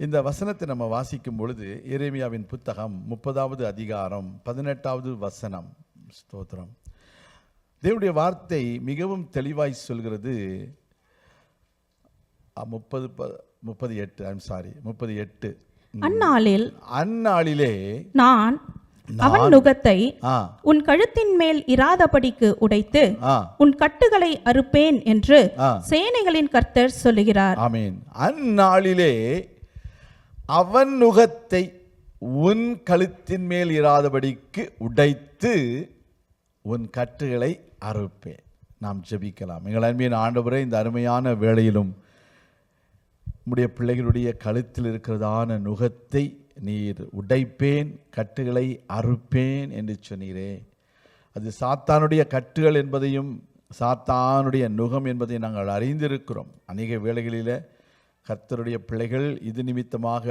இந்த வசனத்தை நம்ம வாசிக்கும் பொழுது எரேமியாவின் புத்தகம் 30வது அதிகாரம் 18வது வசனம். ஸ்தோத்திரம். தேவனுடைய வார்த்தை மிகவும் தெளிவாய் சொல்கிறது. 38 அந்நாளிலே நான் அவன் நுகத்தை உன் கழுத்தின் மேல் இராதபடிக்கு உடைத்து உன் கட்டுகளை அறுப்பேன் என்று சேனைகளின் கர்த்தர் சொல்லுகிறார். ஆமென். அந்நாளிலே அவன் நுகத்தை உன் கழுத்தின் மேல் இராதபடிக்கு உடைத்து உன் கட்டுகளை அறுப்பேன். நாம் ஜெபிக்கலாம். எங்கள் அன்பின் ஆண்டவரே, இந்த அருமையான வேளையிலும் உம்முடைய பிள்ளைகளுடைய கழுத்தில் இருக்கிறதான நுகத்தை நீர் உடைப்பேன், கட்டுகளை அறுப்பேன் என்று சொன்னீரே. அது சாத்தானுடைய கட்டுகள் என்பதையும் சாத்தானுடைய நுகம் என்பதையும் நாங்கள் அறிந்திருக்கிறோம். அநேக வேளைகளில் கர்த்தருடைய பிள்ளைகள் இது நிமித்தமாக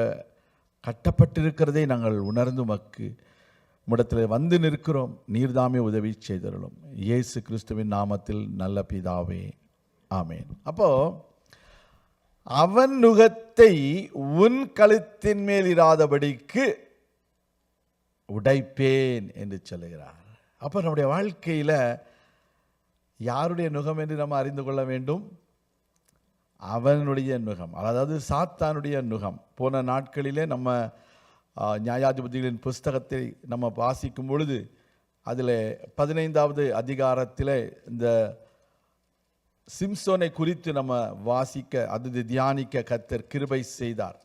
கட்டப்பட்டிருக்கிறதை நாங்கள் உணர்ந்து உம்மிடத்தில் வந்து நிற்கிறோம். நீர்தாமே உதவி செய்தருளும். இயேசு கிறிஸ்துவின் நாமத்தில் நல்ல பிதாவே, ஆமேன். அப்போ அவன் நுகத்தை உன் கழுத்தின் மேல் இராதபடிக்கு உடைப்பேன் என்று சொல்லுகிறார். அப்போ நம்முடைய வாழ்க்கையில் யாருடைய நுகம் என்று நம்ம அறிந்து கொள்ள வேண்டும்? அவனுடைய நுகம், அதாவது சாத்தானுடைய நுகம். போன நாட்களிலே நம்ம நியாயாதிபதிகளின் புஸ்தகத்தை நம்ம வாசிக்கும் பொழுது அதில் 15வது அதிகாரத்தில் இந்த சிம்சோனை குறித்து நம்ம வாசிக்க, அது தியானிக்க கர்த்தர் கிருபை செய்தார்.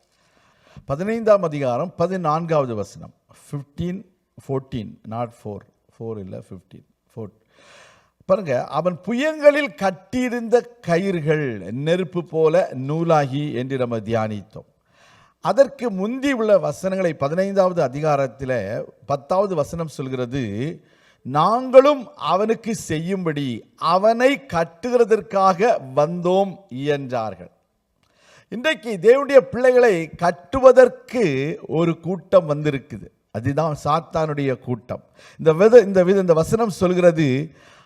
15ஆம் அதிகாரம் 14வது வசனம். 14 நாட் 4 இல்லை 15 பாருங்க. அவன் புயங்களில் கட்டியிருந்த கயிறுகள் நெருப்பு போல நூலாகி என்று நம்ம தியானித்தோம். அதற்கு முந்தி உள்ள வசனங்களை 15வது அதிகாரத்தில் 10வது வசனம் சொல்கிறது, நாங்களும் அவனுக்கு செய்யும்படி அவனை கட்டுகிறதற்காக வந்தோம் என்றார்கள். இன்றைக்கு தேவனுடைய பிள்ளைகளை கட்டுவதற்கு ஒரு கூட்டம் வந்திருக்குது. அதுதான் சாத்தானுடைய கூட்டம். இந்த வசனம் சொல்கிறது,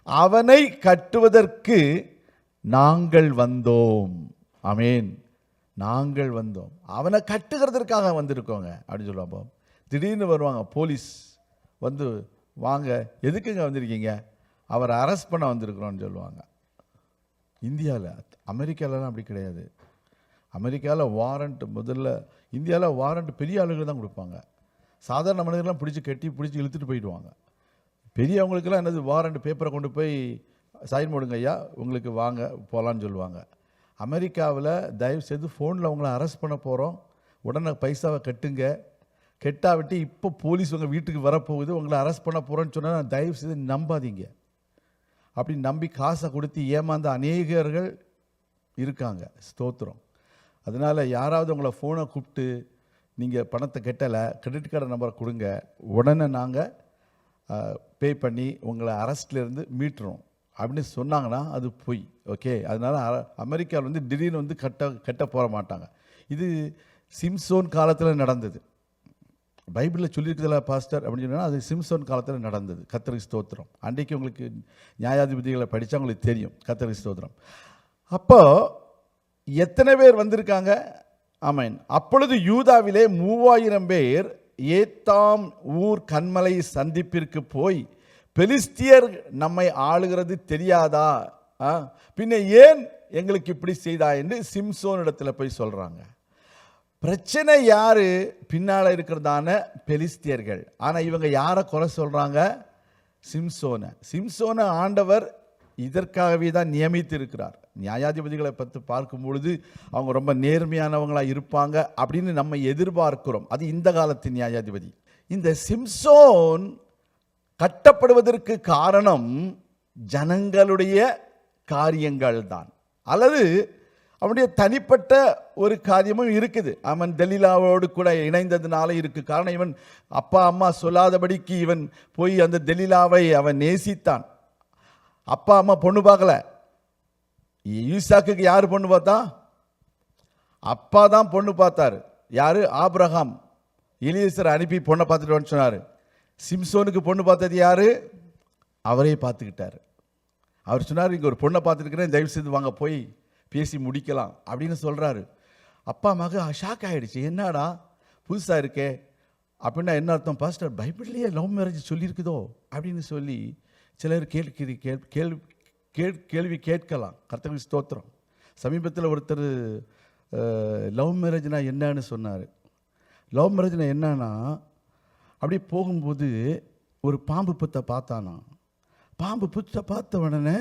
அவனை கட்டுவதற்கு நாங்கள் வந்தோம். ஆமேன். நாங்கள் வந்தோம், அவனை கட்டுகிறதற்காக வந்திருக்கோங்க அப்படின்னு சொல்லுவாங்க. திடீர்னு வருவாங்க போலீஸ் வந்து, வாங்க எதுக்குங்க வந்திருக்கீங்க? அவரை அரெஸ்ட் பண்ண வந்திருக்கிறோன்னு சொல்லுவாங்க. இந்தியாவில், அமெரிக்காவிலலாம் அப்படி கிடையாது. அமெரிக்காவில் வாரண்ட் முதல்ல, இந்தியாவில் வாரண்ட் பெரிய ஆளுகள் தான் கொடுப்பாங்க. சாதாரண மனிதர்கள்லாம் பிடிச்சி இழுத்துட்டு போயிடுவாங்க. பெரியவங்களுக்கெல்லாம் என்னது, வாரண்ட் பேப்பரை கொண்டு போய் சைன் போடுங்க ஐயா, உங்களுக்கு வாங்க போகலான்னு சொல்லுவாங்க. அமெரிக்காவில் தயவு செய்து ஃபோனில் உங்களை அரெஸ்ட் பண்ண போகிறோம், உடனே பைசாவை கட்டுங்க, கெட்டாவிட்டு இப்போ போலீஸ் உங்கள் வீட்டுக்கு வரப்போகுது, உங்களை அரெஸ்ட் பண்ண போகிறோன்னு சொன்னால் தயவு செய்து நம்பாதீங்க. அப்படி நம்பி காசை கொடுத்து ஏமாந்த அநேகர்கள் இருக்காங்க. ஸ்தோத்திரம். அதனால் யாராவது உங்களை ஃபோனை கூப்பிட்டு நீங்கள் பணத்தை கட்டலை, கிரெடிட் கார்டு நம்பரை கொடுங்க, உடனே நாங்கள் பே பண்ணி உங்களை அரெஸ்ட்லேருந்து மீட்டுறோம் அப்படின்னு சொன்னாங்கன்னா அது பொய். ஓகே. அதனால் அமெரிக்காவில் வந்து திடீர்னு வந்து கட்ட போக மாட்டாங்க. இது சிம்சோன் காலத்தில் நடந்தது. பைபிளில் சொல்லியிருக்கிறதுல பாஸ்டர் அப்படின்னு சொன்னால் அது சிம்சோன் காலத்தில் நடந்தது. கர்த்தருக்கு ஸ்தோத்திரம். அன்றைக்கு உங்களுக்கு நியாயாதிபதிகளை படித்தா உங்களுக்கு தெரியும். கர்த்தருக்கு ஸ்தோத்திரம். அப்போ எத்தனை பேர் வந்திருக்காங்க? ஆமேன். அப்பொழுது யூதாவிலே 3000 பேர் ஏத்தாம் ஊர் கன்மலை சந்திப்பிற்கு போய், பெலிஸ்தியர் நம்மை ஆளுகிறது தெரியாதா, பின்ன ஏன் எங்களுக்கு இப்படி செய்தா என்று சிம்சோன் இடத்துல போய் சொல்றாங்க. பிரச்சனை யாரு? பின்னால இருக்கிறதான பெலிஸ்தியர்கள். ஆனா இவங்க யாரை குறை சொல்றாங்க? சிம்சோனை ஆண்டவர் இதற்காகவே தான் நியமித்து இருக்கிறார். நியாயாதிபதிகளை பற்றி பார்க்கும் பொழுது அவங்க ரொம்ப நேர்மையானவங்களாக இருப்பாங்க அப்படின்னு நம்ம எதிர்பார்க்கிறோம். அது இந்த காலத்தின் நியாயாதிபதி. இந்த சிம்சோன் கட்டப்படுவதற்கு காரணம் ஜனங்களுடைய காரியங்கள் தான், அல்லது அவனுடைய தனிப்பட்ட ஒரு காரியமும் இருக்குது. அவன் தெலீலாவோடு கூட இணைந்ததுனால இருக்கு. காரணம், இவன் அப்பா அம்மா சொல்லாதபடிக்கு இவன் போய் அந்த தெலீலாவை அவன் நேசித்தான். அப்பா அம்மா பொண்ணு பார்க்கல. ஈசாக்குக்கு யார் பொண்ணு பார்த்தா? அப்பா தான் பொண்ணு பார்த்தாரு. யாரு? ஆபிரகாம். எலியேசரை அனுப்பி பொண்ணை பார்த்துட்டு சொன்னார். சிம்சோனுக்கு பொண்ணு பார்த்தது யாரு? அவரே பார்த்துக்கிட்டாரு. அவர் சொன்னார், இங்கே ஒரு பொண்ணை பார்த்துருக்கிறேன், தயவு செய்து வாங்க போய் பேசி முடிக்கலாம் அப்படின்னு சொல்கிறாரு. அப்பா மக ஷாக் ஆகிடுச்சு, என்னடா புதுசாக இருக்கே அப்படின்னா என்ன அர்த்தம் பாஸ்டர், பைபிள்லேயே லவ் மேரேஜ் சொல்லியிருக்குதோ அப்படின்னு சொல்லி சிலர் கேள்வி கேட்கலாம். கர்த்தருக்கு ஸ்தோத்திரம். சமீபத்தில் ஒருத்தர் லவ் மேரேஜ்னா என்னன்னு சொன்னார். லவ் மேரேஜ்னா என்னன்னா, அப்படி போகும்போது ஒரு பாம்பு புத்தை பார்த்தானா. பாம்பு புத்தை பார்த்த உடனே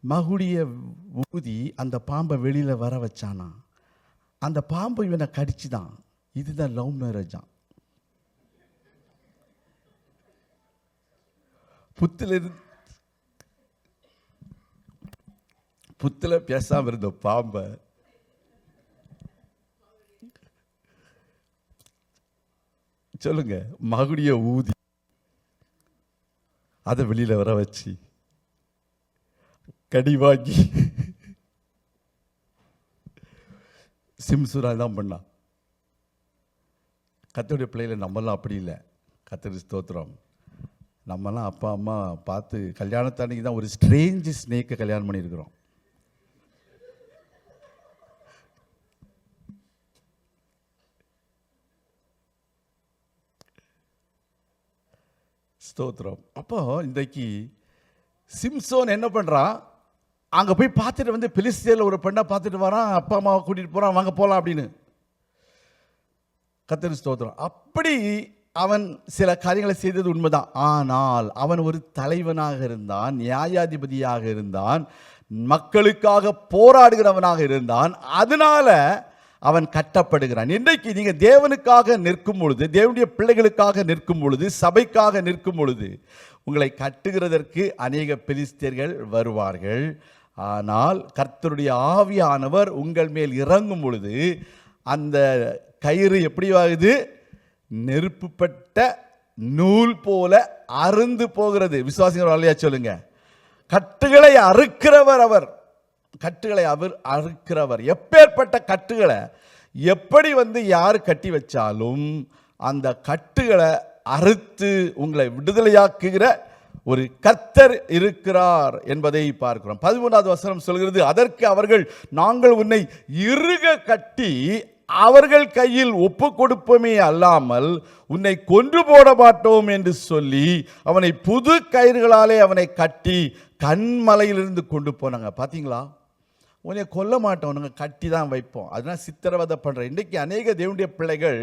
மகுடிய ஊதி அந்த பாம்பை வெளியில் வர வச்சானா. அந்த பாம்பு இவனை கடிச்சுதான். இதுதான் லவ் மேரேஜான். புத்துல பேசாம இருந்த பாம்பை சொல்லுங்க மகுடிய ஊதி அதை வெளியில வர வச்சு கடிவாங்கி சிம்சுரா தான் பண்ணான். கர்த்தருடைய பிள்ளைகளை நம்மலாம் அப்படி இல்லை. கர்த்தருக்கு ஸ்தோத்திரம். நம்மலாம் அப்பா அம்மா பார்த்து கல்யாணத்தன்னைக்கு தான் ஒரு ஸ்ட்ரேஞ்ச் ஸ்னேக்கை கல்யாணம் பண்ணியிருக்கிறோம். ஸ்தோத்திரம். அப்போ இன்றைக்கு சிம்சோன் என்ன பண்ணுறான், அங்கே போய் பார்த்துட்டு வந்து பெலிஸ்தியரில் ஒரு பெண்ணை பார்த்துட்டு வரான். அப்பா அம்மாவை கூட்டிகிட்டு போகிறான், வாங்க போகலாம் அப்படின்னு. கர்த்தருக்கு ஸ்தோத்திரம். அப்படி அவன் சில காரியங்களை செய்தது உண்மைதான். ஆனால் அவன் ஒரு தலைவனாக இருந்தான், நியாயாதிபதியாக இருந்தான், மக்களுக்காக போராடுகிறவனாக இருந்தான். அதனால அவன் கட்டப்படுகிறான். இன்றைக்கு நீங்கள் தேவனுக்காக நிற்கும் பொழுது, தேவனுடைய பிள்ளைகளுக்காக நிற்கும் பொழுது, சபைக்காக நிற்கும் பொழுது உங்களை கட்டுகிறதற்கு அநேக பெலிஸ்தியர்கள் வருவார்கள். ஆனால் கர்த்தருடைய ஆவியானவர் உங்கள் மேல் இறங்கும் பொழுது அந்த கயிறு எப்படி ஆகுது, நெருப்புப்பட்ட நூல் போல அருந்து போகிறது. விசுவாசிகள் அல்லையா சொல்லுங்க. கட்டுகளை அறுக்கிறவர் அவர். கட்டுகளை அவர் அறுக்கிறவர். எப்பேற்பட்ட கட்டுகளை எப்படி யார் கட்டி வச்சாலும் அந்த கட்டுகளை அறுத்து உங்களை விடுதலையாக்குகிற ஒரு கர்த்தர் இருக்கிறார் என்பதை பார்க்கிறோம். 13வது வசனம் சொல்கிறது, அதற்கு அவர்கள், நாங்கள் உன்னை இறுக கட்டி அவர்கள் கையில் ஒப்பு கொடுப்போமே அல்லாமல் உன்னை கொன்று போட மாட்டோம் என்று சொல்லி அவனை புது கயிறுகளாலே அவனை கட்டி கண்மலையிலிருந்து கொண்டு போனாங்க. பார்த்தீங்களா, உன்னை கொல்ல மாட்டோம், நாங்கள் கட்டி தான் வைப்போம். அதனால் சித்திரவதை பண்ணுற. இன்றைக்கு அநேக தேவனுடைய பிள்ளைகள்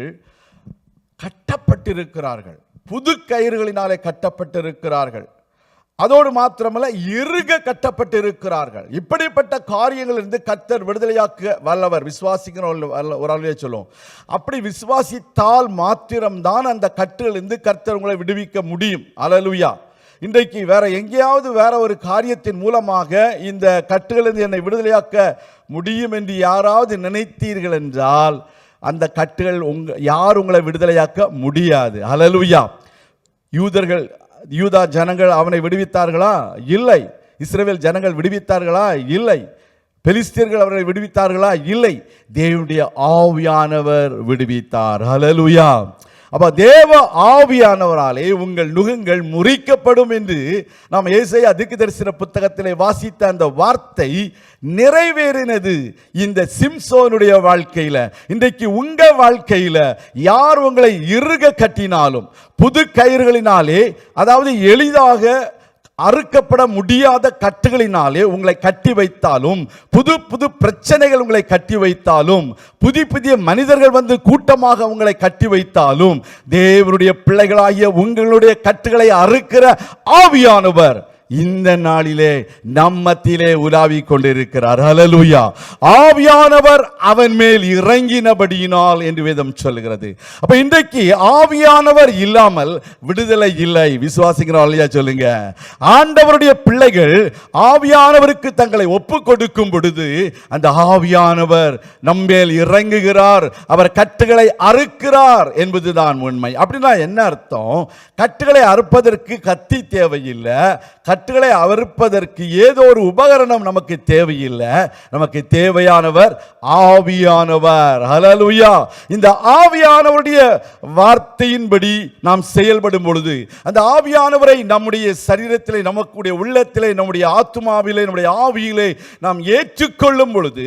கட்டப்பட்டிருக்கிறார்கள், புது கயிறுகளினாலே கட்டப்பட்டிருக்கிறார்கள். அதோடு மாத்திரமல்ல, இறுக கட்டப்பட்டிருக்கிறார்கள். இப்படிப்பட்ட காரியங்களிலிருந்து கர்த்தர் விடுதலையாக்க வல்லவர். விசுவாசிக்கிற ஒரு ஆளுவே சொல்லும். அப்படி விசுவாசித்தால் மாத்திரம்தான் அந்த கட்டுகளிலிருந்து கர்த்தர் உங்களை விடுவிக்க முடியும். அல்லேலூயா. இன்றைக்கு வேற எங்கேயாவது வேற ஒரு காரியத்தின் மூலமாக இந்த கட்டுகளிலிருந்து என்னை விடுதலையாக்க முடியும் என்று யாராவது நினைத்தீர்கள் என்றால் அந்த கட்டுகள் யார் உங்களை விடுதலையாக்க முடியாது. அல்லேலூயா. யூதா ஜனங்கள் அவனை விடுவித்தார்களா? இல்லை. இஸ்ரவேல் ஜனங்கள் விடுவித்தார்களா? இல்லை. பெலிஸ்தியர்கள் அவரை விடுவித்தார்களா? இல்லை. தேவனுடைய ஆவியானவர் விடுவித்தார். அல்லேலூயா. அப்ப தேவ ஆவியானவராலே உங்கள் நுகங்கள் முறிக்கப்படும் என்று நாம் ஏசாயா தீர்க்கதரிசன புத்தகத்திலே வாசித்த அந்த வார்த்தை நிறைவேறினது இந்த சிம்சோனுடைய வாழ்க்கையில. இன்றைக்கு உங்க வாழ்க்கையில யார் உங்களை இறுக கட்டினாலும், புது கயிறுகளினாலே, அதாவது எளிதாக அறுக்கப்பட முடியாத கட்டுகளினாலே உங்களை கட்டி வைத்தாலும், புது புது பிரச்சனைகள் உங்களை கட்டி வைத்தாலும், புதிய மனிதர்கள் கூட்டமாக உங்களை கட்டி வைத்தாலும், தேவனுடைய பிள்ளைகளாகிய உங்களுடைய கட்டுகளை அறுக்கிற ஆவியானவர் இந்த நாளிலே நம்மத்திலே உலாவி கொண்டிருக்கிறார். அல்லேலூயா. ஆவியானவர் அவன் மேல் இறங்கினபடியினால் என்று வேதம் சொல்கிறது. அப்ப இன்றைக்கு ஆவியானவர் இல்லாமல் விடுதலை இல்லை. விசுவாசிக்கிறோம் இல்லையா சொல்லுங்க. ஆண்டவருடைய பிள்ளைகள் ஆவியானவருக்கு தங்களை ஒப்பு கொடுக்கும் பொழுது அந்த ஆவியானவர் நம்மேல் இறங்குகிறார், அவர் கட்டுகளை அறுக்கிறார் என்பதுதான் உண்மை. அப்படின்னா என்ன அர்த்தம்? கட்டுகளை அறுப்பதற்கு கத்தி தேவையில்லை, கட்டுகளை அறுப்பதற்கு ஏதோ ஒரு உபகரணம் நமக்கு தேவையில்லை. நமக்கு தேவையானவர் ஆவியானவர். ஹல்லேலூயா. இந்த ஆவியானவருடைய வார்த்தையின்படி நாம் செயல்படும் பொழுது, அந்த ஆவியானவரை நம்முடைய சரீரத்திலே, நமக்குடைய உள்ளத்திலே, நம்முடைய ஆத்துமாவிலே, நம்முடைய ஆவியிலே நாம் ஏற்றுக்கொள்ளும் பொழுது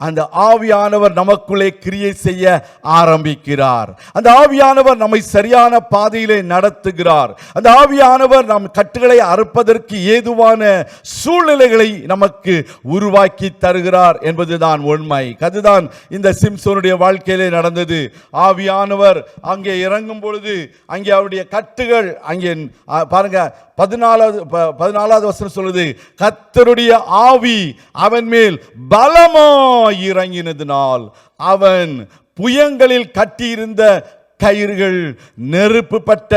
அந்த ஆவியானவர் நமக்குள்ளே கிரியை செய்ய ஆரம்பிக்கிறார். அந்த ஆவியானவர் நம்மை சரியான பாதையிலே நடத்துகிறார். அந்த ஆவியானவர் நம் கட்டுகளை அறுப்பதற்கு ஏதுவான சூழ்நிலைகளை நமக்கு உருவாக்கி தருகிறார் என்பதுதான் உண்மை. அதுதான் இந்த சிம்சோனுடைய வாழ்க்கையிலே நடந்தது. ஆவியானவர் அங்கே இறங்கும் பொழுது அங்கே அவருடைய கட்டுகள் அங்கே பாருங்க, 14வது வசனம் சொல்லுது, கர்த்தருடைய ஆவி அவன் மேல் பலமாய் இறங்கினதினால் அவன் புயங்களில் கட்டியிருந்த கயிறுகள் நெருப்பு பட்ட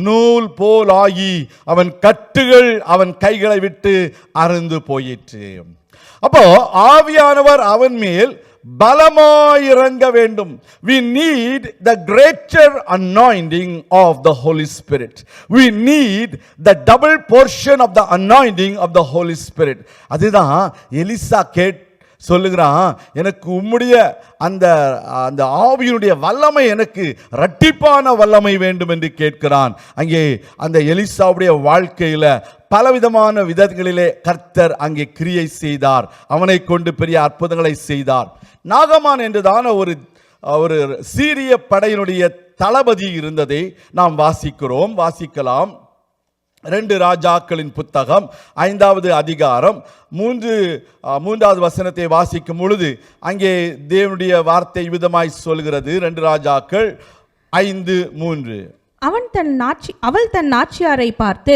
நூல் போல் ஆகி அவன் கட்டுகள் அவன் கைகளை விட்டு அறுந்து போயிற்று. அப்போ ஆவியானவர் அவன் மேல் பலமாயிறங்க வேண்டும். We need the greater anointing of the Holy Spirit. We need the double portion of the anointing of the Holy Spirit. அதுதான் எலிசா சொல்லுகிறான், எனக்கு உம்முடைய அந்த அந்த ஆவியினுடைய வல்லமை, எனக்கு இரட்டிப்பான வல்லமை வேண்டும் என்று கேட்கிறான். அங்கே அந்த எலிசாவுடைய வாழ்க்கையில பலவிதமான விதங்களிலே கர்த்தர் அங்கே கிரியை செய்தார். அவனை கொண்டு பெரிய அற்புதங்களை செய்தார். நாகமான் என்றுதான ஒரு சீரிய படையினுடைய தளபதி இருந்ததை நாம் வாசிக்கலாம். 2 ராஜாக்களின் புத்தகம் 5வது அதிகாரம் 3வது வசனத்தை வாசிக்கும் பொழுது அங்கே தேவனுடைய வார்த்தை விதமாய் சொல்கிறது. 2 ராஜாக்கள் 5:3. அவள் தன் நாச்சியாரை பார்த்து,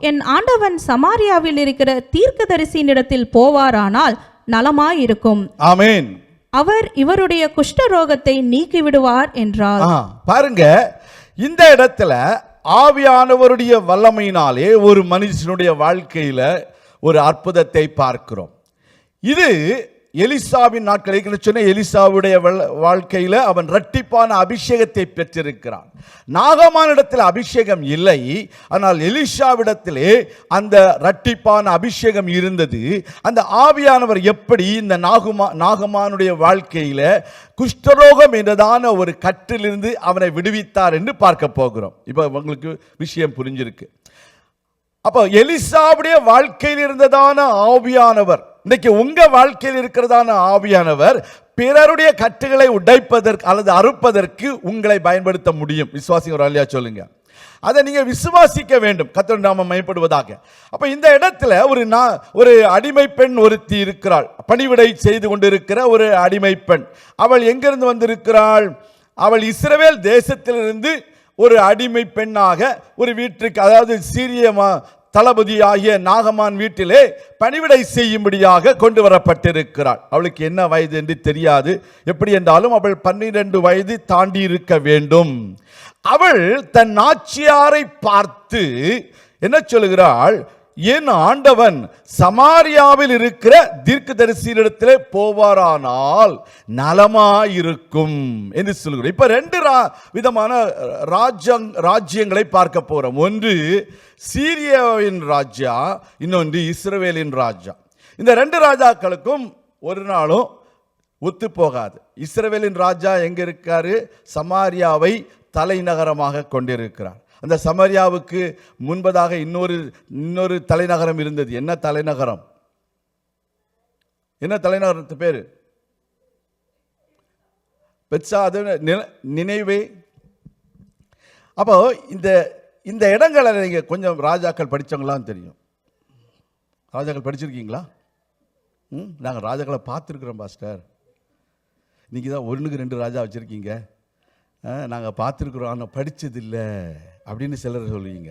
என் ஆண்டவன் சமாரியாவில் இருக்கிற தீர்க்கதரிசியினிடத்தில் போவாரானால் நலமாயிருக்கும். ஆமென். அவர் இவருடைய குஷ்டரோகத்தை நீக்கி விடுவார் என்றார். பாருங்க, இந்த இடத்துல ஆவியானவருடைய வல்லமையினாலே ஒரு மனுஷனுடைய வாழ்க்கையில ஒரு அற்புதத்தை பார்க்கிறோம். இது எலிசாவின் நாட்களை சொன்ன எலிசாவுடைய வாழ்க்கையில அவன் இரட்டிப்பான அபிஷேகத்தை பெற்றிருக்கிறான். நாகமானிடத்தில் அபிஷேகம் இல்லை, ஆனால் எலிசாவிடத்திலே அந்த இரட்டிப்பான அபிஷேகம் இருந்தது. அந்த ஆவியானவர் எப்படி இந்த நாகமானுடைய வாழ்க்கையில குஷ்டரோகம் என்றதான ஒரு கட்டிலிருந்து அவனை விடுவித்தார் என்று பார்க்க போகிறோம். இப்போ உங்களுக்கு விஷயம் புரிஞ்சிருக்கு. அப்போ எலிசாவுடைய வாழ்க்கையில் இருந்ததான ஆவியானவர் இன்னைக்கு உங்க வாழ்க்கையில் இருக்கிறதான ஆவியானவர் பிறருடைய கட்டுகளை உடைப்பதற்கு அல்லது அறுப்பதற்கு உங்களை பயன்படுத்த முடியும். விசுவாசிங்க ஒரு அல்லையா சொல்லுங்க. அதை நீங்க விசுவாசிக்க வேண்டும். கர்த்தருடைய நாமம் மகிமைப்படுவதாக. அப்ப இந்த இடத்துல ஒரு அடிமை பெண் ஒருத்தி இருக்கிறாள். பணிவிடை செய்து கொண்டிருக்கிற ஒரு அடிமை பெண். அவள் எங்கிருந்து வந்திருக்கிறாள்? அவள் இஸ்ரவேல் தேசத்திலிருந்து ஒரு அடிமை பெண்ணாக ஒரு வீட்டுக்கு, அதாவது சீரிய தளபதி ஆகிய நாகமான் வீட்டிலே பணிவிடை செய்யும்படியாக கொண்டு வரப்பட்டிருக்கிறாள். அவளுக்கு என்ன வயது என்று தெரியாது. எப்படி என்றாலும் அவள் 12 வயது தாண்டி இருக்க வேண்டும். அவள் தன் நாச்சியாரை பார்த்து என்ன சொல்லுகிறாள்? என் ஆண்டவன் சமாரியாவில் இருக்கிற தீர்க்கதரிசியினிடத்திலே போவாரானால் நலமாயிருக்கும் என்று சொல்கிறார். இப்ப 2 விதமான ராஜ்யங்களை பார்க்க போறோம். ஒன்று சீரியாவின் ராஜா, இன்னொன்று இஸ்ரவேலின் ராஜா. இந்த 2 ராஜாக்களுக்கும் ஒரு நாளும் ஒத்து போகாது. இஸ்ரவேலின் ராஜா எங்க இருக்காரு? சமாரியாவை தலைநகரமாக கொண்டிருக்கிறார். அந்த சமாரியாவுக்கு முன்பதாக இன்னொரு தலைநகரம் இருந்தது. என்ன தலைநகரம்? என்ன தலைநகரத்து பேரு? பெத்சா, நினைவே. அப்போ இந்த இடங்களை நீங்க கொஞ்சம் ராஜாக்கள் படிச்சவங்களாம் தெரியும். ராஜாக்கள் படிச்சிருக்கீங்களா? நாங்கள் ராஜாக்களை பார்த்துருக்குறோம் பாஸ்டர். நீங்கள் தான் 1க்கு 2 ராஜா வச்சுருக்கீங்க, நாங்கள் பார்த்துருக்குறோம், ஆனால் படித்ததில்லை அப்படின்னு சிலர் சொல்லுவீங்க.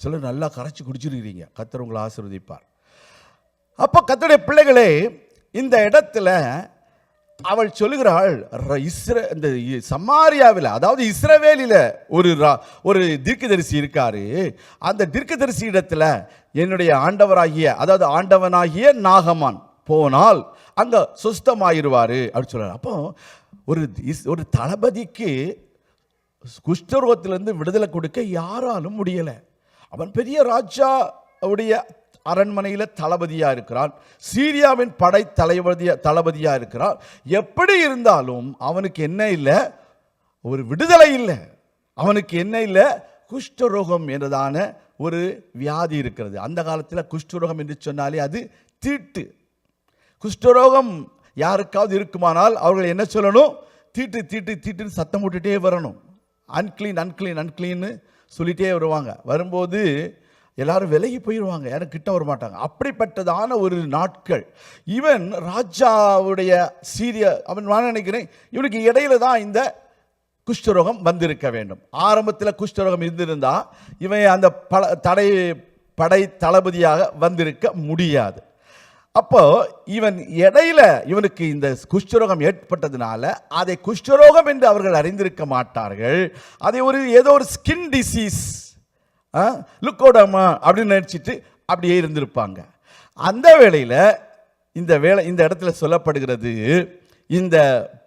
சிலர் நல்லா கரைச்சி குடிச்சிருக்கிறீங்க. கர்த்தர் உங்களை ஆசீர்வதிப்பார். அப்போ கர்த்தருடைய பிள்ளைகளே, இந்த இடத்துல அவள் சொல்லுகிறாள், இந்த சமாரியாவில், அதாவது இஸ்ரவேலில் ஒரு தீர்க்கதரிசி இருக்காரு. அந்த தீர்க்கதரிசி இடத்துல என்னுடைய ஆண்டவனாகிய நாகமான் போனால் அங்க சுஸ்தமாயிருவாரு அப்படின்னு சொல்றாரு. அப்போ ஒரு தளபதிக்கு குஷ்டரோகத்திலிருந்து விடுதலை கொடுக்க யாராலும் முடியலை. அவன் பெரிய ராஜா, உடைய அரண்மனையில் தளபதியாக இருக்கிறான், சீரியாவின் படை தளபதியாக இருக்கிறான். எப்படி இருந்தாலும் அவனுக்கு என்ன இல்லை? ஒரு விடுதலை இல்லை. அவனுக்கு என்ன இல்லை? குஷ்டரோகம் என்றதான ஒரு வியாதி இருக்கிறது. அந்த காலத்தில் குஷ்டரோகம் என்று சொன்னாலே அது தீட்டு. குஷ்டரோகம் யாருக்காவது இருக்குமானால் அவர்கள் என்ன சொல்லணும்? தீட்டு தீட்டு தீட்டுன்னு சத்தம் போட்டுட்டே வரணும். அன்கிளீன் அன்கிளீன் அன்கிளீன்னு சொல்லிட்டே வருவாங்க. வரும்போது எல்லாரும் விலகி போயிடுவாங்க, யாரும் கிட்ட வர மாட்டாங்க. அப்படிப்பட்டதான ஒரு நாட்கள். இவன் ராஜாவுடைய அவன் நான் நினைக்கிறேன் இவனுக்கு இடையில தான் இந்த குஷ்டரோகம் வந்திருக்க வேண்டும். ஆரம்பத்தில் குஷ்டரோகம் இருந்திருந்தா இவன் அந்த படை தளபதியாக வந்திருக்க முடியாது. அப்போ இவன் இடையில இவனுக்கு இந்த குஷ்டரோகம் ஏற்பட்டதுனால அதை குஷ்டரோகம் என்று அவர்கள் அறிந்திருக்க மாட்டார்கள். அதை ஏதோ ஒரு ஸ்கின் டிசீஸ், லுக்கோடமா அப்படின்னு நினைச்சிட்டு அப்படியே இருந்திருப்பாங்க. அந்த வேளையில இந்த இடத்துல சொல்லப்படுகிறது, இந்த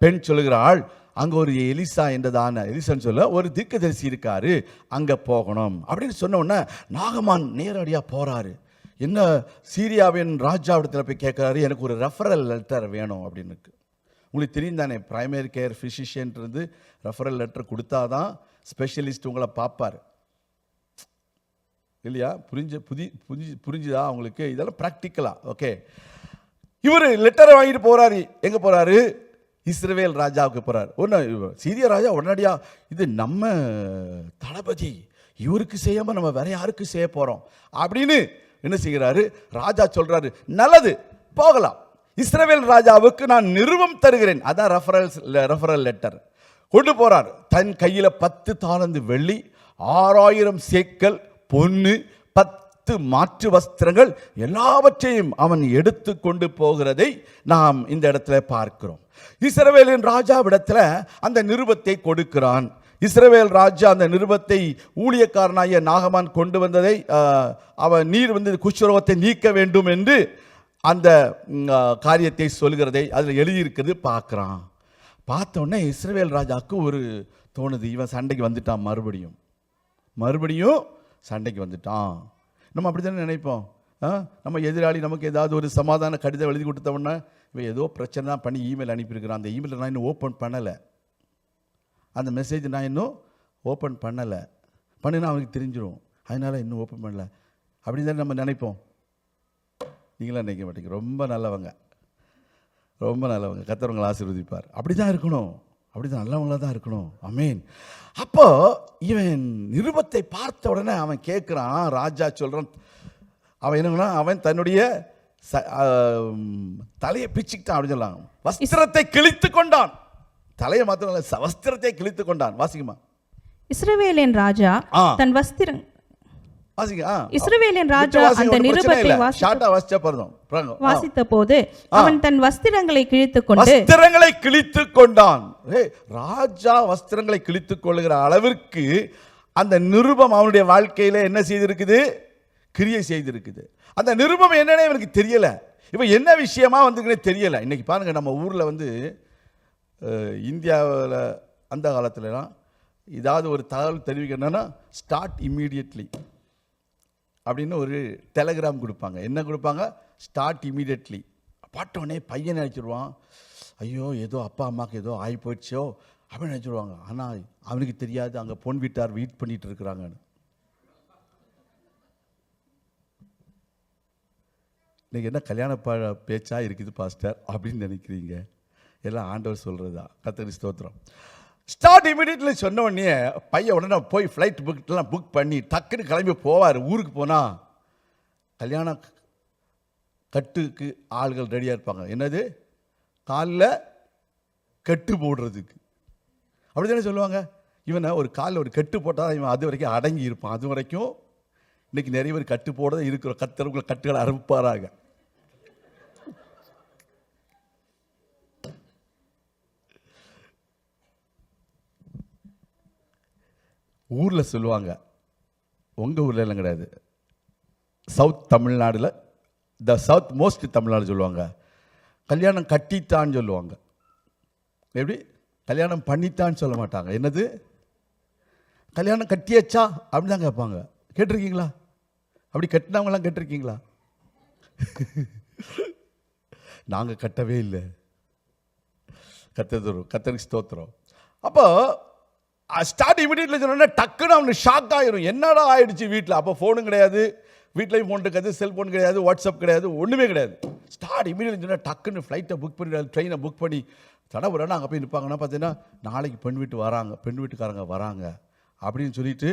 பெண் சொல்லுகிறாள், அங்க ஒரு எலிசான்னு சொல்ல ஒரு தீர்க்கதரிசி இருக்காரு, அங்க போகணும் அப்படின்னு சொன்ன உடனே நாகமான் நேரடியா போறாரு. என்ன சீரியாவின் ராஜாவிடத்தில் போய் கேட்குறாரு, எனக்கு ஒரு ரெஃபரல் லெட்டர் வேணும் அப்படின்னு. உங்களுக்கு தெரியும் தானே, பிரைமரி கேர் ஃபிசிஷியன்றது ரெஃபரல் லெட்டர் கொடுத்தாதான் ஸ்பெஷலிஸ்ட் உங்களை பார்ப்பார் இல்லையா? புரிஞ்சுதா உங்களுக்கு? இதெல்லாம் ப்ராக்டிக்கலா. ஓகே, இவர் லெட்டரை வாங்கிட்டு போறாரு. எங்க போறாரு? இஸ்ரவேல் ராஜாவுக்கு போறாரு. சீரிய ராஜா உடனடியா, இது நம்ம தளபதி, இவருக்கு செய்யாம நம்ம வேற யாருக்கு செய்ய போறோம் அப்படின்னு என்ன செய்கிறாரு? ராஜா சொல்றாரு, நல்லது போகலாம், இஸ்ரவேல் ராஜாவுக்கு நான் நிருபம் தருகிறேன். அதான் ரெஃபரல் லெட்டர். கொண்டு போறார். தன் கையில 10 தாலந்து வெள்ளி, 6000 சேக்கல் பொன்னு, 10 மாற்று வஸ்திரங்கள் எல்லாவற்றையும் அவன் எடுத்து கொண்டு போகிறதை நாம் இந்த இடத்துல பார்க்கிறோம். இஸ்ரவேலின் ராஜாவிடத்துல அந்த நிருபத்தை கொடுக்கிறான். இஸ்ரவேல் ராஜா அந்த நிருபத்தை ஊழியக்காரனாகிய நாகமான் கொண்டு வந்ததை நீர் குஷ்டரோகத்தை நீக்க வேண்டும் என்று அந்த காரியத்தை சொல்கிறதை அதில் எழுதியிருக்கிறது பார்க்குறான். பார்த்த உடனே இஸ்ரவேல் ராஜாவுக்கு ஒரு தோணுது, இவன் சண்டைக்கு வந்துட்டான், மறுபடியும் சண்டைக்கு வந்துட்டான். நம்ம அப்படி தானே நினைப்போம். நம்ம எதிராளி நமக்கு ஏதாவது ஒரு சமாதான கடிதம் எழுதி கொடுத்தோம்னா, இவன் ஏதோ பிரச்சனை தான் பண்ணி இமெயில் அனுப்பியிருக்கிறான், அந்த இமெயிலை நான் இன்னும் ஓப்பன் பண்ணலை, அந்த மெசேஜ் நான் இன்னும் ஓப்பன் பண்ணலை, பண்ணினா அவனுக்கு தெரிஞ்சிடும், அதனால் இன்னும் ஓப்பன் பண்ணலை அப்படின்னு தானே நம்ம நினைப்போம். நீங்களாம் நினைக்க மாட்டீங்க. ரொம்ப நல்லவங்க, கர்த்தர் ஆசீர்வதிப்பார். அப்படி தான் இருக்கணும், அப்படி தான் நல்லவங்களாக தான் இருக்கணும். ஆமென். அப்போ இவன் நிருபத்தை பார்த்த உடனே அவன் கேட்குறான், ராஜா சொல்கிறான், அவன் என்னன்னா அவன் தன்னுடைய தலையை பிச்சுக்கிட்டான் அப்படின்னு சொல்லலாம். வஸ்திரத்தை கிழித்து கொண்டான். தலையை மாத்திரம் இல்ல, வஸ்திரத்தை கிழித்து கொண்டான். வாசிக்குமா? இஸ்ரவேலின் ராஜா தன் வஸ்திரம் இஸ்ரவேலின் ராஜா அந்த நிருபத்தை வாசித்த போது அவன் தன் வஸ்திரங்களை கிழித்துக் கொண்டான். ராஜா வஸ்திரங்களை கிழித்துக் கொள்ளுகிற அளவிற்கு அந்த நிருபம் அவனுடைய வாழ்க்கையில என்ன செய்திருக்குது? கிரியை செய்திருக்குது. அந்த நிருபம் என்னன்னு இவனுக்கு தெரியல, இவன் என்ன விஷயமா வந்து தெரியல. இன்னைக்கு பாருங்க, நம்ம ஊர்ல இந்தியாவில் அந்த காலத்துலலாம் ஏதாவது ஒரு தகவல் தெரிவிக்கணும்னா ஸ்டார்ட் இம்மீடியட்லி அப்படின்னு ஒரு டெலகிராம் கொடுப்பாங்க. என்ன கொடுப்பாங்க? Start immediately. பாட்டோடனே பையன் நினச்சிடுவான், ஐயோ ஏதோ அப்பா அம்மாவுக்கு ஏதோ ஆகி போயிடுச்சோ அப்படின்னு நினச்சிடுவாங்க. ஆனால் அவனுக்கு தெரியாது அங்கே பொன் வீட்டார் வெயிட் பண்ணிட்டு இருக்கிறாங்கன்னு. இன்னைக்கு என்ன கல்யாண பேச்சா இருக்குது பாஸ்டர் அப்படின்னு நினைக்கிறீங்க? எல்லாம் ஆண்டவர் சொல்கிறதா. கர்த்தருக்கு ஸ்தோத்திரம். ஸ்டார்ட் இமீடியட்லி சொன்ன உடனே பையன் உடனே போய் ஃப்ளைட் புக் பண்ணி டக்குன்னு கிளம்பி போவார். ஊருக்கு போனால் கல்யாண கட்டுக்கு ஆள்கள் ரெடியாக இருப்பாங்க. என்னது? காலில் கட்டு போடுறதுக்கு. அப்படி தானே சொல்லுவாங்க. இவனை ஒரு காலில் ஒரு கட்டு போட்டால் இவன் அது வரைக்கும் அடங்கி இருப்பான். அது வரைக்கும் இன்னைக்கு நிறைய பேர் கட்டு போட இருக்கிற கத்தருக்குள்ள கட்டுகளை அறுப்பாராங்க. ஊரில் சொல்லுவாங்க, உங்கள் ஊரில் எல்லாம் கிடையாது, சவுத் தமிழ்நாடுல சவுத் மோஸ்ட் தமிழ்நாடு சொல்லுவாங்க, கல்யாணம் கட்டித்தான்னு சொல்லுவாங்க. எப்படி? கல்யாணம் பண்ணித்தான்னு சொல்ல மாட்டாங்க. என்னது? கல்யாணம் கட்டியாச்சா அப்படின்னு தான் கேட்பாங்க. கேட்டிருக்கீங்களா? அப்படி கட்டினவங்களாம் கட்டிருக்கீங்களா? நாங்கள் கட்டவே இல்லை. கத்தருக்கு ஸ்தோத்திரம். அப்போ ஸ்டார்ட் இமிடியேட்லி சொன்னோன்னா டக்குன்னு அவனுக்கு ஷாக் ஆயிரும். என்னடா ஆயிடுச்சு வீட்டில்? அப்போ ஃபோனும் கிடையாது, வீட்லேயும் ஃபோன் இருக்காது, செல்ஃபோன் கிடையாது, வாட்ஸ்அப் கிடையாது, ஒன்றுமே கிடையாது. ஸ்டார்ட் இமிடியேட்லி சொன்னால் டக்குன்னு ஃப்ளைட்டை புக் பண்ணி ட்ரெயினை புக் பண்ணி தடவுடனே அங்கே போய் நிற்பாங்கன்னா பார்த்தீங்கன்னா நாளைக்கு பெண் வீட்டுக்காரங்க வராங்க அப்படின்னு சொல்லிட்டு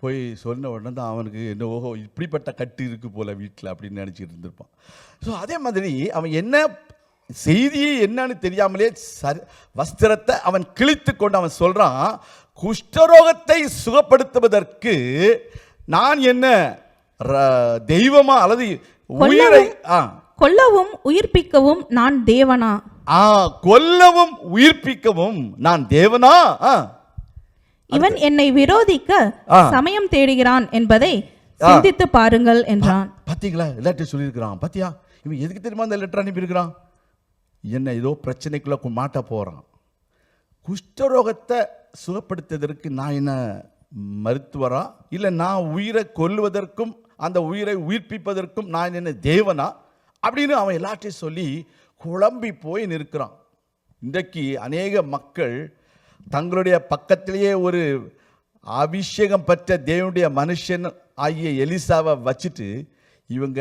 போய் சொன்ன உடனே தான் அவனுக்கு என்ன ஓஹோ இப்படிப்பட்ட கட்டு இருக்குது போல் வீட்டில் அப்படின்னு நினச்சிட்டு இருந்திருப்பான். ஸோ அதே மாதிரி அவன் என்ன செய்தியே என்னன்னு தெரியாமலே வஸ்திரத்தை அவன் கிழித்து கொண்டு அவன் சொல்கிறான், குஷ்டரோகத்தை சுகப்படுத்துவதற்கு நான் என்ன தெய்வமா அல்லது உயிரை கொல்லவும் உயிர்ப்பிக்கவும் நான் தேவனா? கொல்லவும் உயிர்ப்பிக்கவும் நான் தேவனா? இவன் என்னை விரோதிக்க சமயம் தேடுகிறான் என்பதை சிந்தித்து பாருங்கள் என்றான். பாத்தீங்களா, லெட்டர் சொல்லியிருக்கிறான். பாத்தியா, இவன் எதுக்கு தெரியுமா அந்த லெட்டர் அனுப்பியிருக்கிறான்? என்ன ஏதோ பிரச்சனைக்குள்ள மாட்ட போறான். குஷ்டரோகத்தை சுகப்படுத்துவதற்கு நான் என்ன மருத்துவரா, இல்லை நான் உயிரை கொல்லுவதற்கும் அந்த உயிரை உயிர்ப்பிப்பதற்கும் நான் என்ன தேவனா அப்படின்னு அவன் எல்லாத்தையும் சொல்லி குழம்பி போய் நிற்கிறான். இன்றைக்கு அநேக மக்கள் தங்களுடைய பக்கத்திலேயே ஒரு அபிஷேகம் பெற்ற தேவனுடைய மனுஷன் ஆகிய எலிசாவை வச்சுட்டு இவங்க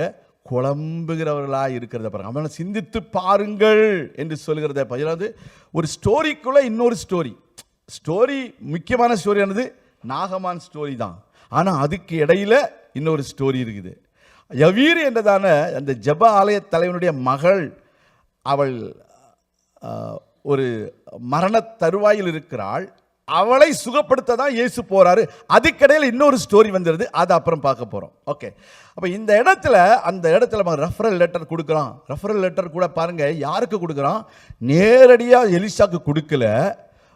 குழம்புகிறவர்களாக இருக்கிறத பாருங்க. அவனை சிந்தித்து பாருங்கள் என்று சொல்கிறத பகிராது. ஒரு ஸ்டோரிக்குள்ள இன்னொரு ஸ்டோரி முக்கியமான ஸ்டோரியானது நாகமான் ஸ்டோரி தான். ஆனால் அதுக்கு இடையில இன்னொரு ஸ்டோரி இருக்குது. யவீர் என்றதான அந்த ஜெப ஆலய தலைவனுடைய மகள், அவள் ஒரு மரண தருவாயில் இருக்கிறாள். அவளை சுகப்படுத்த தான் இயேசு போறாரு. அதுக்கிடையில் இன்னொரு ஸ்டோரி வந்துடுது, அதை அப்புறம் பார்க்க போறோம். ஓகே, அப்போ இந்த இடத்துல ரெஃபரல் லெட்டர் கொடுக்குறான். ரெஃபரல் லெட்டர் கூட பாருங்க யாருக்கு கொடுக்குறான்? நேரடியாக எலிசாக்கு கொடுக்கல,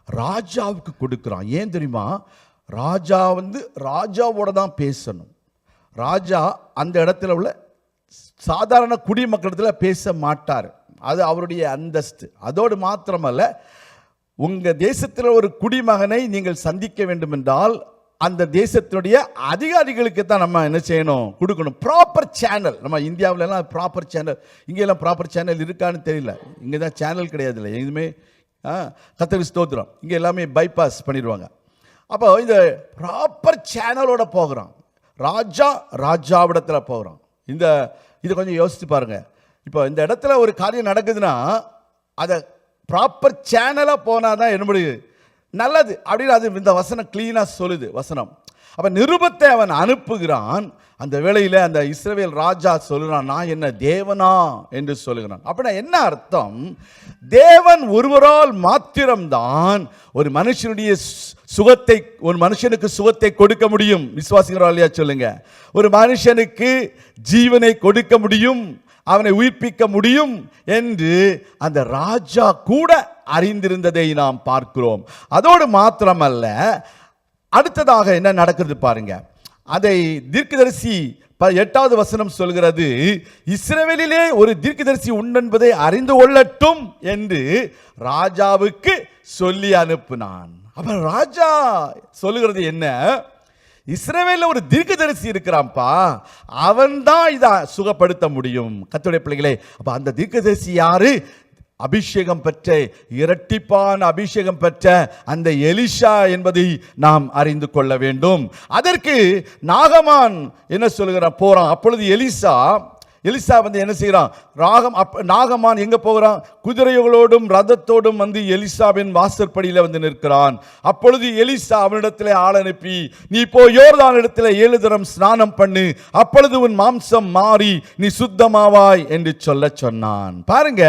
ராஜாவுக்கு கொடுக்குறான். ஏன் தெரியுமா? ராஜா ராஜாவோட தான் பேசணும். ராஜா அந்த இடத்துல உள்ள சாதாரண குடிமக்களிடத்தில் பேச மாட்டார். அது அவருடைய அந்தஸ்து. அதோடு மாத்திரமல்ல, உங்கள் தேசத்தில் ஒரு குடிமகனை நீங்கள் சந்திக்க வேண்டும் என்றால் அந்த தேசத்தினுடைய அதிகாரிகளுக்கு தான் நம்ம என்ன செய்யணும்? கொடுக்கணும். Proper channel. நம்ம இந்தியாவிலலாம் ப்ராப்பர் சேனல், இங்கெல்லாம் ப்ராப்பர் சேனல் இருக்கான்னு தெரியல. இங்கே தான் சேனல் கிடையாது, இல்லை எதுவுமே. கர்த்தருக்கு ஸ்தோத்திரம். இங்கே எல்லாமே பைபாஸ் பண்ணிடுவாங்க. அப்போ இந்த ப்ராப்பர் சேனலோட போகிறான். ராஜாவிடத்தில் போகிறான். இதை கொஞ்சம் யோசித்து பாருங்க. இப்போ இந்த இடத்துல ஒரு காரியம் நடக்குதுன்னா அதை ப்ராப்பர் சேனலாக போனால் தான் என்னுடைய நல்லது அப்படின்னு அது இந்த வசனம் கிளீனாக சொல்லுது வசனம். அப்போ நிருபத்தை அவன் அனுப்புகிறான். அந்த வேளையில் அந்த இஸ்ரவேல் ராஜா சொல்லுறான், நான் என்ன தேவனா என்று சொல்லுகிறான். அப்படின்னா என்ன அர்த்தம்? தேவன் ஒருவரால் மாத்திரம்தான் ஒரு மனுஷனுடைய ஒரு மனுஷனுக்கு சுகத்தை கொடுக்க முடியும். விசுவாசிக்கிறோம் இல்லையா சொல்லுங்க. ஒரு மனுஷனுக்கு ஜீவனை கொடுக்க முடியும், அவனை உயிர்ப்பிக்க முடியும் என்று அந்த ராஜா கூட அறிந்திருந்ததை நாம் பார்க்கிறோம். அதோடு மாத்திரமல்ல, அடுத்ததாக என்ன நடக்கிறது பாருங்க. அதை தீர்க்கதரிசி 8வது வசனம் சொல்கிறது, இஸ்ரவேலிலே ஒரு தீர்க்கதரிசி உண்டென்பதை அறிந்து கொள்ளட்டும் என்று ராஜாவுக்கு சொல்லி அனுப்பினான். அப்ப ராஜா சொல்லுகிறது என்ன? இஸ்ரவேலில் ஒரு தீர்க்கதரிசி இருக்கிறான்ப்பா, அவன் தான் இதை சுகப்படுத்த முடியும். கர்த்தருடைய பிள்ளைகளே, அப்ப அந்த தீர்க்கதரிசி யாரு? அபிஷேகம் பெற்ற, இரட்டிப்பான அபிஷேகம் பெற்ற அந்த எலிஷா என்பதை நாம் அறிந்து கொள்ள வேண்டும். அதற்கு நாகமான் என்ன சொல்லுகிறான்? போறான். அப்பொழுது எலிசா என்ன செய்கிறான்? நாகமான் எங்க போகிறான்? குதிரைகளோடும் ரதத்தோடும் எலிசாவின் வாசற்படியில் நிற்கிறான். அப்பொழுது எலிசா அவனிடத்தில் ஆள் அனுப்பி, நீ போ யோர்தான் இடத்துல 7 தரம் ஸ்நானம் பண்ணு, அப்பொழுது உன் மாம்சம் மாறி நீ சுத்தமாவாய் என்று சொன்னான். பாருங்க,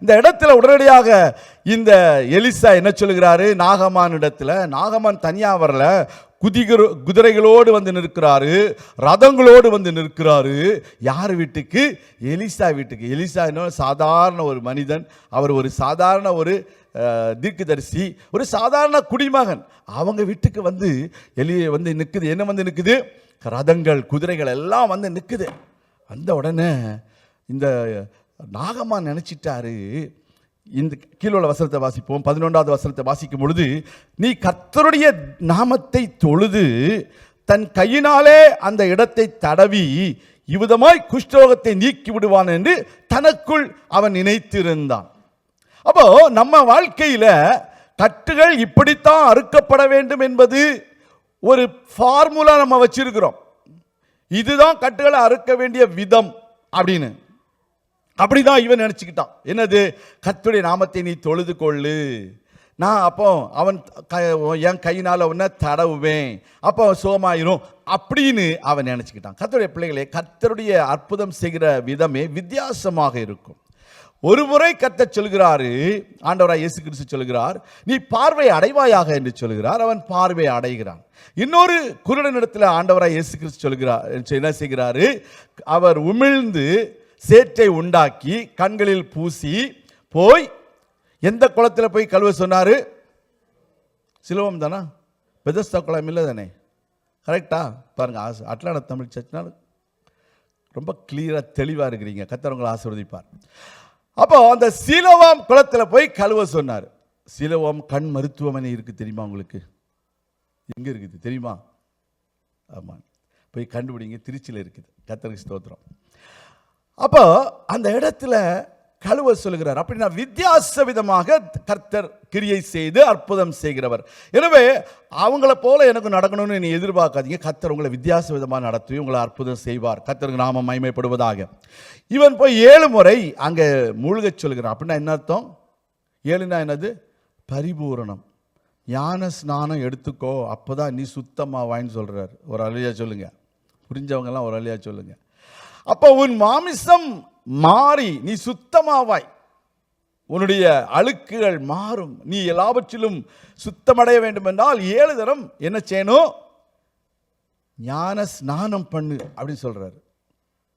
இந்த இடத்துல உடனடியாக இந்த எலிசா என்ன சொல்லுகிறாரு? நாகமான் இடத்துல. நாகமான் தனியா வரல, குதிரைகளோடு நிற்கிறாரு, ரதங்களோடு நிற்கிறாரு. யார் வீட்டுக்கு? எலிசா வீட்டுக்கு. எலிசா என்ன சாதாரண ஒரு மனிதன், அவர் ஒரு சாதாரண ஒரு தீர்க்கதரிசி, ஒரு சாதாரண குடிமகன். அவங்க வீட்டுக்கு நிற்குது. என்ன நிற்குது? ரதங்கள், குதிரைகள் எல்லாம் நிற்குது. அந்த உடனே இந்த நாகமான் நினைச்சிட்டாரு. இந்த கீழே வசனத்தை வாசிப்போம். 11வது வசனத்தை வாசிக்கும் பொழுது, நீ கர்த்தருடைய நாமத்தை தொழுது தன் கையினாலே அந்த இடத்தை தடவி இவ்விதமாய் குஷ்டரோகத்தை நீக்கி விடுவான் என்று தனக்குள் அவன் நினைத்திருந்தான். அப்போ நம்ம வாழ்க்கையில கட்டுகள் இப்படித்தான் அறுக்கப்பட வேண்டும் என்பது ஒரு ஃபார்முலா நம்ம வச்சிருக்கிறோம். இதுதான் கட்டுகளை அறுக்க வேண்டிய விதம் அப்படின்னு. அப்படிதான் இவன் நினைச்சுக்கிட்டான். என்னது? கர்த்தருடைய நாமத்தை நீ தொழுது கொள்ளு, நான் அப்போ அவன் என் கையினால் அவனை தடவுவேன், அப்போ சுகமாயிரும் அப்படின்னு அவன் நினச்சிக்கிட்டான். கர்த்தருடைய பிள்ளைகளே, கர்த்தருடைய அற்புதம் செய்கிற விதமே வித்தியாசமாக இருக்கும். ஒரு முறை கர்த்தர் சொல்கிறாரு, ஆண்டவராய் இயேசு கிறிஸ்து சொல்கிறார், நீ பார்வை அடைவாயாக என்று சொல்கிறார். அவன் பார்வை அடைகிறான். இன்னொரு குருடனிடத்தில் ஆண்டவராய் இயேசு கிறிஸ்து சொல்கிறார், என்ன செய்கிறாரு? அவர் உமிழ்ந்து சேற்றை உண்டாக்கி கண்களில் பூசி போய் எந்த குளத்தில் போய் கழுவ சொன்னாரு? சிலுவம் தானா? பெதஸ்தா குளம் இல்லை தானே? கரெக்டா? பாருங்க, அட்லாண்டா தமிழ் சர்ச்னால ரொம்ப கிளியரா தெளிவா இருக்கிறீங்க. கர்த்தர் உங்களை ஆசீர்வதிப்பார். அப்போ அந்த சிலுவம் குளத்தில் போய் கழுவ சொன்னார். சிலுவம் கண் மருத்துவமனை இருக்கு தெரியுமா உங்களுக்கு? எங்க இருக்குது தெரியுமா? ஆமா, போய் கண்டுபிடிங்க, திருச்சியில் இருக்குது. கர்த்தருக்கு ஸ்தோத்திரம். அப்போ அந்த இடத்துல கழுவ சொல்லுகிறார். அப்படின்னா வித்தியாச விதமாக கர்த்தர் கிரியை செய்து அற்புதம் செய்கிறவர். எனவே அவங்கள போல எனக்கு நடக்கணும்னு நீ எதிர்பார்க்காதீங்க. கர்த்தர் உங்களை வித்தியாச விதமாக நடத்தி உங்களை அற்புதம் செய்வார். கர்த்தருக்கு நாம மகிமைப்படுவதாக. இவன் போய் 7 முறை அங்கே மூழ்க சொல்கிறான். அப்படின்னா என்ன அர்த்தம்? 7னா என்னது? பரிபூரணம். ஞான ஸ்நானம் எடுத்துக்கோ, அப்போதான் நீ சுத்தமாவாயின்னு சொல்றாரு. ஒரு அழியா சொல்லுங்க, புரிஞ்சவங்கெல்லாம் ஒரு அழியா சொல்லுங்க. அப்போ உன் மாமிசம் மாறி நீ சுத்தமாவாய், உன்னுடைய அழுக்குகள் மாறும், நீ எல்லாவற்றிலும் சுத்தமடைய வேண்டும் என்றால் 7 தரம் என்ன செய்யணும்? ஞான ஸ்நானம் பண்ணு அப்படின்னு சொல்றாரு.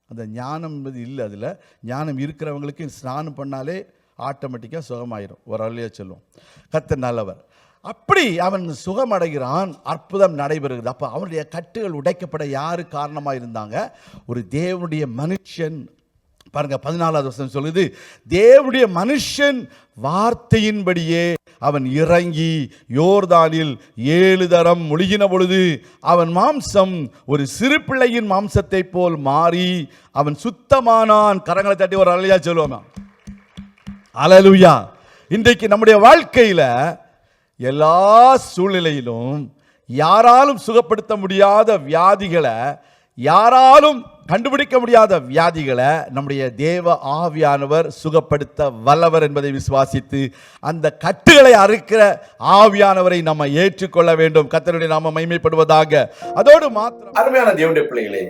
அந்த ஞானம் என்பது இல்லை, அதில் ஞானம் இருக்கிறவங்களுக்கு ஸ்நானம் பண்ணாலே ஆட்டோமேட்டிக்காக சுகமாயிரும். ஒரு அழியா சொல்லுவோம். கர்த்தர் நல்லவர். அப்படி அவன் சுகமடைகிறான், அற்புதம் நடைபெறுகிறது. அப்போ அவனுடைய கட்டுகள் உடைக்கப்பட யாரு காரணமாக இருந்தாங்க? ஒரு தேவனுடைய மனுஷன். பாருங்க, 14வது வசனம் சொல்லுது, தேவனுடைய மனுஷன் வார்த்தையின்படியே அவன் இறங்கி யோர்தானில் 7 தரம் முழுகின பொழுது அவன் மாம்சம் ஒரு சிறு பிள்ளையின் மாம்சத்தை போல் மாறி அவன் சுத்தமானான். கரங்களை தட்டி ஒரு அல்லையா சொல்லுவோமா? அல்லேலூயா. இன்றைக்கு நம்முடைய வாழ்க்கையில எல்லா சூழ்நிலையிலும் யாராலும் சுகப்படுத்த முடியாத வியாதிகளை, யாராலும் கண்டுபிடிக்க முடியாத வியாதிகளை நம்முடைய தேவ ஆவியானவர் சுகப்படுத்த வல்லவர் என்பதை விசுவாசித்து அந்த கட்டுகளை அறுக்கிற ஆவியானவரை நம்ம ஏற்றுக்கொள்ள வேண்டும். கர்த்தருடைய நாம மகிமைப்படுவதாக. அதோடு மாத்திரம் அருமையான தேவனுடைய பிள்ளைகளே,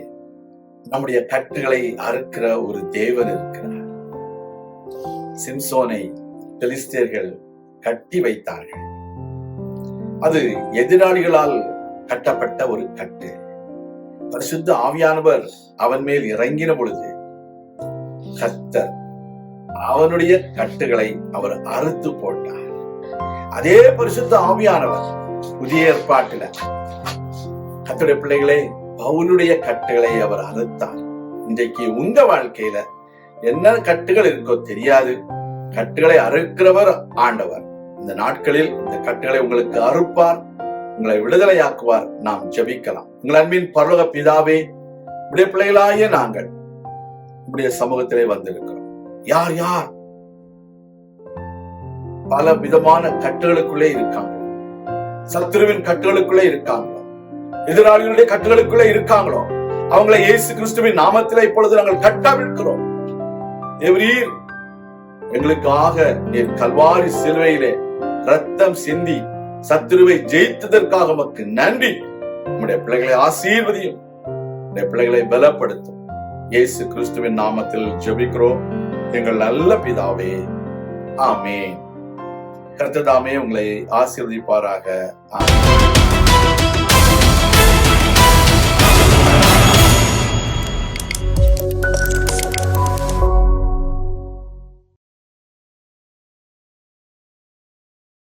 நம்முடைய கட்டுகளை அறுக்கிற ஒரு தேவன் இருக்கிறார். சிம்சோனை பெலிஸ்தேர்கள் கட்டி வைத்தார்கள். அது எதிராளிகளால் கட்டப்பட்ட ஒரு கட்டு. பரிசுத்த ஆவியானவர் அவன் மேல் இறங்கின பொழுது கர்த்தர் அவனுடைய கட்டுகளை அவர் அறுத்து போட்டார். அதே பரிசுத்த ஆவியானவர் புதிய ஏற்பாட்டில கர்த்தருடைய பிள்ளைகளே பவுலுடைய கட்டுகளை அவர் அறுத்தார். இன்றைக்கு உங்க வாழ்க்கையில என்ன கட்டுகள் இருக்கோ தெரியாது, கட்டுகளை அறுக்கிறவர் ஆண்டவர். இந்த நாட்களில் இந்த கட்டுகளை உங்களுக்கு அறுப்பார், உங்களை விடுதலையாக்குவார். நாம் ஜெபிக்கலாம். உங்கள் அன்பின் பரலோக பிதாவே, உடைய பிள்ளைகளாகிய நாங்கள் உடைய சமூகத்திலே வந்திருக்கிறோம். யார் யார் பல விதமான கட்டுகளுக்குள்ளே இருக்காங்களோ, சத்துருவின் கட்டுகளுக்குள்ளே இருக்காங்களோ, எதிராளிகளுடைய கட்டுகளுக்குள்ளே இருக்காங்களோ, அவங்களை இயேசு கிறிஸ்துவின் நாமத்திலே இப்பொழுது நாங்கள் கட்டவிழ்க்கிறோம். தேவரீர் எங்களுக்காக நீர் கல்வாரி சிலுவையிலே ரத்தம் சிந்தி சத்துருவை ஜெயித்ததற்காக உமக்கு நன்றி. உம்முடைய பிள்ளைகளை ஆசீர்வதியும், உம்முடைய பிள்ளைகளை பலப்படுத்தும். இயேசு கிறிஸ்துவின் நாமத்தில் ஜெபிக்கிறோம் எங்கள் நல்ல பிதாவே, ஆமென். கர்த்தர் தாமே உங்களை ஆசீர்வதிப்பாராக. ஆமென்.